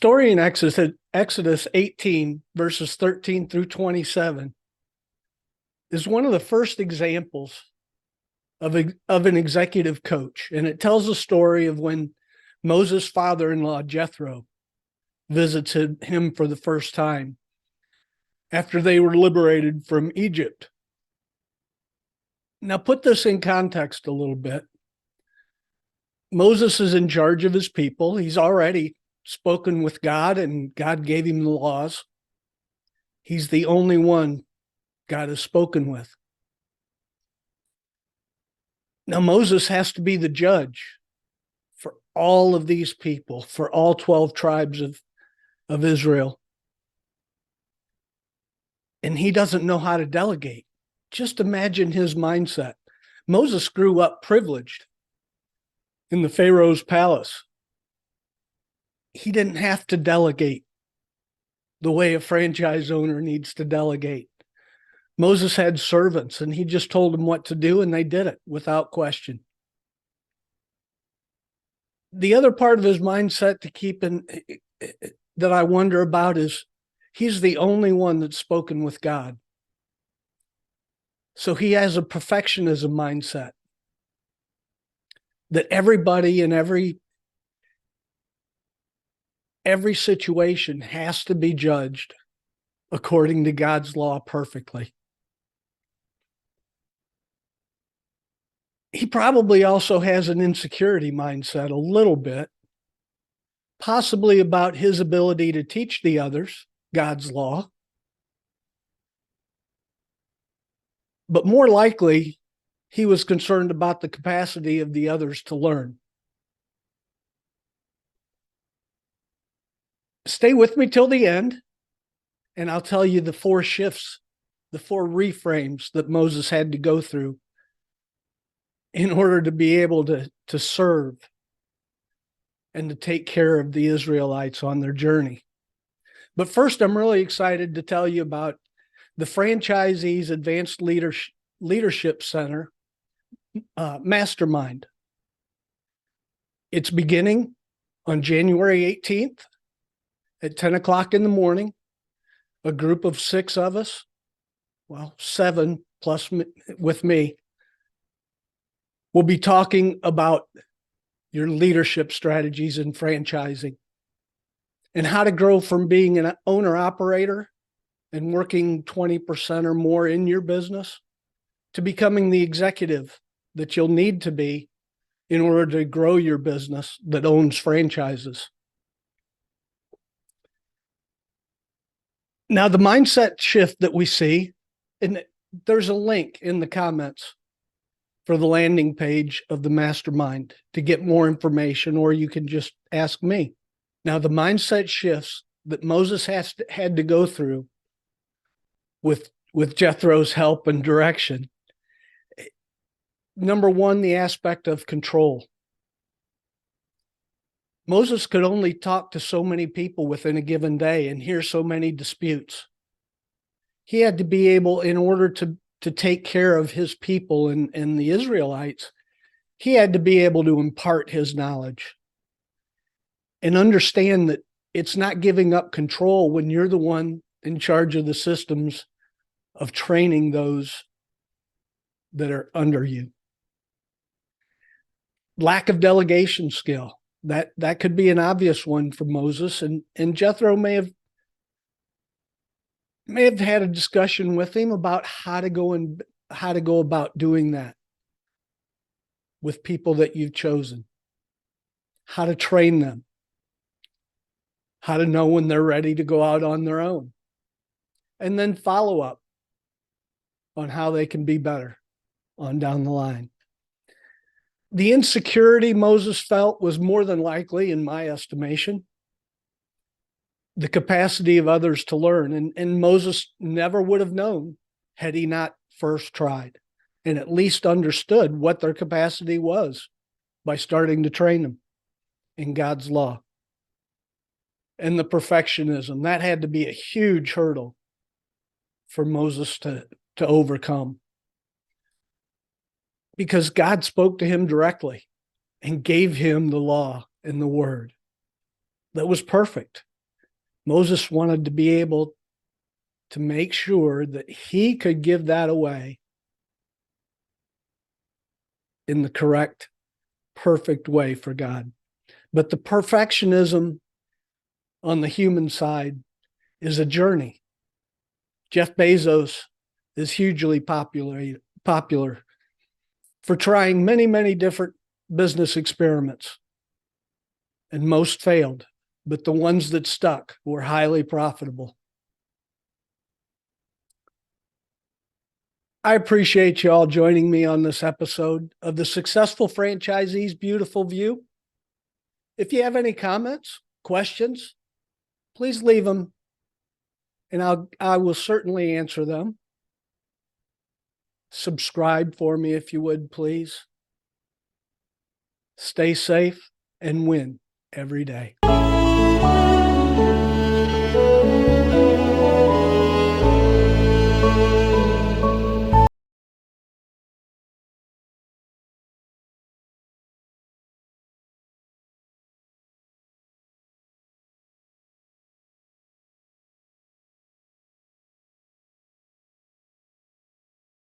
story in Exodus 18, verses 13 through 27, is one of the first examples of an executive coach. And it tells the story of when Moses' father-in-law, Jethro, visited him for the first time after they were liberated from Egypt. Now, put this in context a little bit. Moses is in charge of his people. He's already spoken with God, and God gave him the laws. He's the only one God has spoken with. Now, Moses has to be the judge for all of these people, for all 12 tribes of Israel. And he doesn't know how to delegate. Just imagine his mindset. Moses grew up privileged in the Pharaoh's palace. He didn't have to delegate the way a franchise owner needs to delegate. Moses had servants, and he just told them what to do, and they did it without question. The other part of his mindset to keep in that I wonder about is he's the only one that's spoken with God. So he has a perfectionism mindset that everybody in every situation has to be judged according to God's law perfectly. He probably also has an insecurity mindset a little bit, possibly about his ability to teach the others God's law. But more likely, he was concerned about the capacity of the others to learn. Stay with me till the end, and I'll tell you the 4 shifts, the 4 reframes that Moses had to go through in order to be able to serve and to take care of the Israelites on their journey. But first, I'm really excited to tell you about the Franchisee's Advanced Leadership Center, Mastermind. It's beginning on January 18th at 10 o'clock in the morning. A group of 6 of us, well, 7 plus with me, we'll be talking about your leadership strategies in franchising and how to grow from being an owner-operator and working 20% or more in your business to becoming the executive that you'll need to be in order to grow your business that owns franchises. Now, the mindset shift that we see, and there's a link in the comments for the landing page of the Mastermind to get more information, or you can just ask me. Now, the mindset shifts that Moses had to go through with Jethro's help and direction. Number one, the aspect of control. Moses could only talk to so many people within a given day and hear so many disputes. He had to be able, in order to take care of his people and the Israelites, he had to be able to impart his knowledge and understand that it's not giving up control when you're the one in charge of the systems of training those that are under you. Lack of delegation skill. That could be an obvious one for Moses, and Jethro may have had a discussion with him about how to go about doing that with people that you've chosen, how to train them, how to know when they're ready to go out on their own, and then follow up on how they can be better on down the line. The insecurity Moses felt was more than likely, in my estimation, the capacity of others to learn. And Moses never would have known had he not first tried and at least understood what their capacity was by starting to train them in God's law. And the perfectionism, that had to be a huge hurdle for Moses to overcome, because God spoke to him directly and gave him the law and the word that was perfect. Moses wanted to be able to make sure that he could give that away in the correct, perfect way for God. But the perfectionism on the human side is a journey. Jeff Bezos is hugely popular for trying many, many different business experiments, and most failed, but the ones that stuck were highly profitable. I appreciate you all joining me on this episode of the Successful Franchisee's Beautiful View. If you have any comments, questions, please leave them, and I will certainly answer them. Subscribe for me if you would, please. Stay safe and win every day.